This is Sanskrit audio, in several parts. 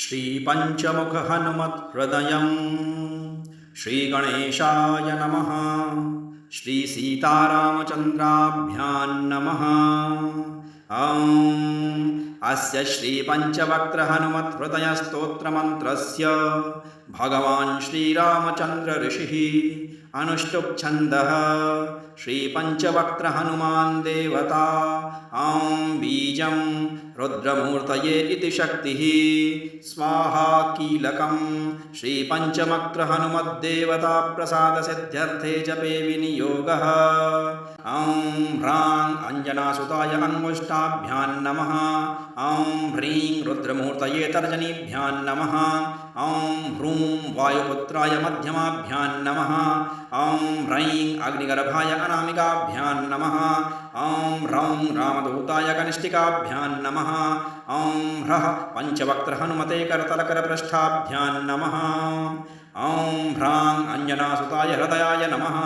श्रीपञ्चमुख हनुमत्हृदयम् श्रीगणेशाय नमः। श्रीसीतारामचन्द्राभ्यां नमः। अस्य श्रीपञ्चवक्त्रहनुमत्हृदयस्तोत्रमन्त्रस्य भगवान् श्रीरामचन्द्र ऋषिः अनुष्टुप्छन्दः श्रीपञ्चवक्त्रहनुमान् देवता बीजं रुद्रमूर्तये इति शक्तिः स्वाहा कीलकं श्रीपञ्चवक्त्रहनुमद्देवता प्रसादसिद्ध्यर्थे जपे विनियोगः। ह्रां अञ्जनासुताय अङ्गुष्ठाभ्यां नमः। ह्रीं रुद्रमूर्तये तर्जनीभ्यां नमः। ह्रूं वायुपुत्राय मध्यमाभ्यां नमः। ह्रैं अग्निगर्भाय अनामिकाभ्यां नमः। ह्रौं रामदूताय कनिष्ठिकाभ्यां नमः। ह्रः पञ्चवक्त्रहनुमते करतलकरपृष्ठाभ्यां नमः। ह्रां अञ्जनासुताय हृदयाय नमः।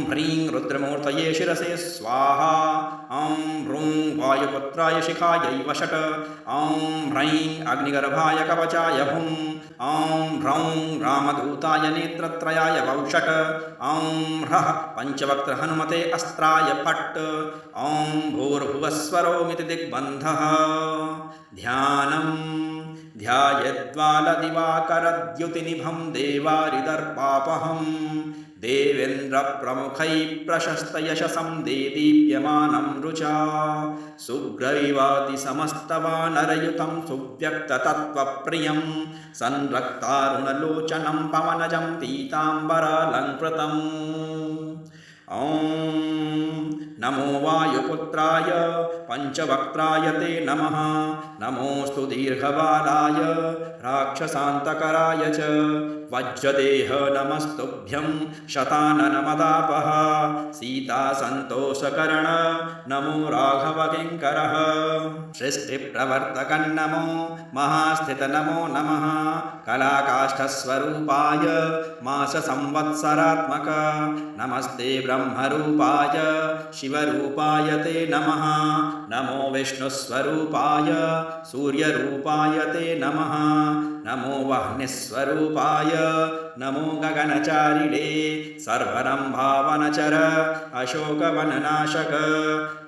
ह्रीं रुद्रमूर्तये शिरसे स्वाहा। ह्रूं वायुपुत्राय शिखायै वषट्। ह्रैं अग्निगर्भाय कवचाय हुं। ह्रौं रामदूताय नेत्रत्रयाय वौषट्। ह्रः पञ्चवक्त्रहनुमते अस्त्राय फट्। भूर्भुवस्वरोमिति दिग्बन्धः। ध्यानम् ध्यायद्वालदिवाकरद्युतिनिभं देवारिदर्पापहं देवेन्द्रप्रमुखैः प्रशस्तयशसं देदीप्यमानं रुचा सुग्रीवादिसमस्तवानरयुतं सुव्यक्ततत्त्वप्रियं संरक्तारुणलोचनं पवनजं पीताम्बरालङ्कृतम्। नमो वायुपुत्राय पञ्चवक्त्राय ते नमः। नमोऽस्तु दीर्घबालाय राक्षसान्तकराय च वज्रदेह नमस्तुभ्यं शताननमदापः सीतासन्तोषकरण नमो राघवकिङ्करः सृष्टिप्रवर्तकं नमो महास्थित नमो नमः कलाकाष्ठस्वरूपाय माससंवत्सरात्मक नमस्ते ब्रह्मरूपाय शिवरूपाय ते नमः। नमो विष्णुस्वरूपाय सूर्यरूपाय ते नमः। नमो वह्निस्वरूपाय नमो गगनचारिणे सर्वरम्भावनचर अशोकवननाशक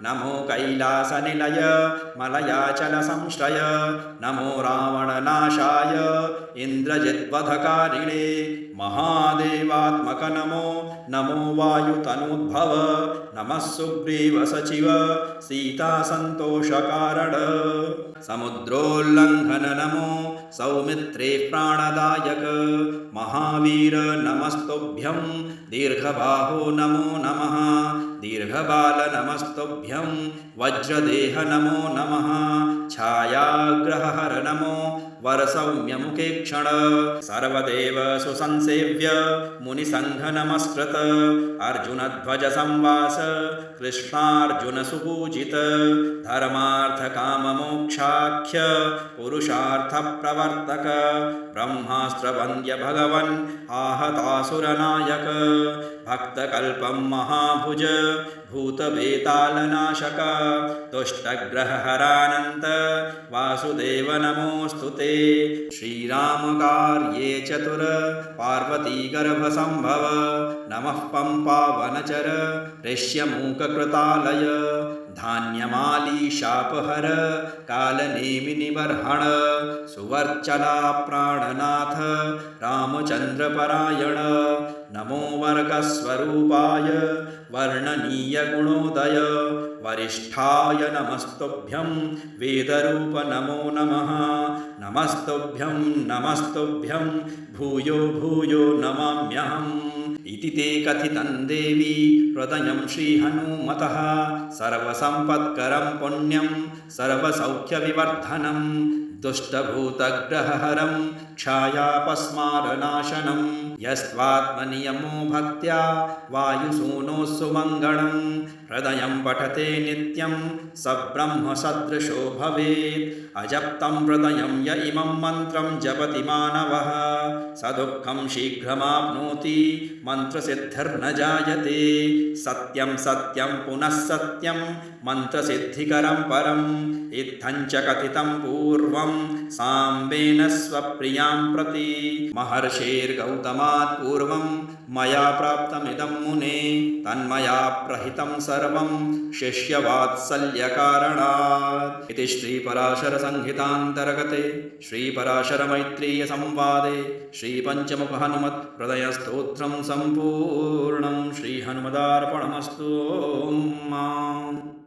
नमो कैलासनिलय मलयाचलसंश्रय नमो रावणनाशाय इन्द्रजिद्वधकारिणे महादेवात्मक नमो नमो वायुतनूद्भव नमः सुग्रीवसचिव सीतासन्तोषकारण समुद्रोल्लङ्घन नमो सौमित्रे प्राणदायक महावीर नमस्तुभ्यं दीर्घबाहो नमो नमः दीर्घबाल नमस्तुभ्यं वज्रदेह नमो नमः छायाग्रहहर नमो वरसौम्यमुखे क्षण सर्वदेव सुसंसेव्य मुनिसङ्घ नमस्कृत अर्जुनध्वज संवास कृष्णार्जुन सुपूजित धर्मार्थकाममोक्षाख्य पुरुषार्थ प्रवर्तक ब्रह्मास्त्रवन्द्य भगवन् आहतासुरनायक भक्तकल्पं महाभुज भूतवेतालनाशक दुष्टग्रहहरानन्त वासुदेव नमोऽस्तु ते श्रीरामकार्ये चतुर पार्वतीगर्भसम्भव नमः पम्पावनचर ऋष्यमूककृतालय धान्यमाली शापहर कालनेमिनिबर्हण सुवर्चला प्राणनाथ रामचन्द्रपरायण नमो वर्गस्वरूपाय वर्णनीयगुणोदय वरिष्ठाय नमस्तुभ्यं वेदरूप नमो नमः नमस्तुभ्यं नमस्तुभ्यं भूयो भूयो नमाम्यहम् इति ते कथितं देवी हृदयं श्रीहनुमतः सर्वसम्पत्करं पुण्यं सर्वसौख्यविवर्धनं दुष्टभूतग्रहहरं क्षायापस्मारनाशनं यस्त्वात्मनियमो भक्त्या वायुसूनोः सुमङ्गलं हृदयं पठते नित्यं स ब्रह्मसदृशो भवेत् अजप्तं हृदयं य इमं मन्त्रं जपति मानवः स दुःखं शीघ्रमाप्नोति मन्त्रसिद्धिर्न जायते सत्यं सत्यं पुनः सत्यं मन्त्रसिद्धिकरं परं इत्थञ्च कथितं पूर्वं साम्बेन स्वप्रियां प्रति महर्षेर्गौतमात् पूर्वं मया प्राप्तमिदं मुने तन्मया प्रहितं सर्वं शिष्यवात्सल्यकारणात् इति श्रीपराशरसंहितान्तर्गते श्रीपराशरमैत्रेयसंवादे श्रीपञ्चमुखहनुमत्हृदयस्तोत्रं सम्पूर्णं श्रीहनुमदार्पणमस्तु। ओम्।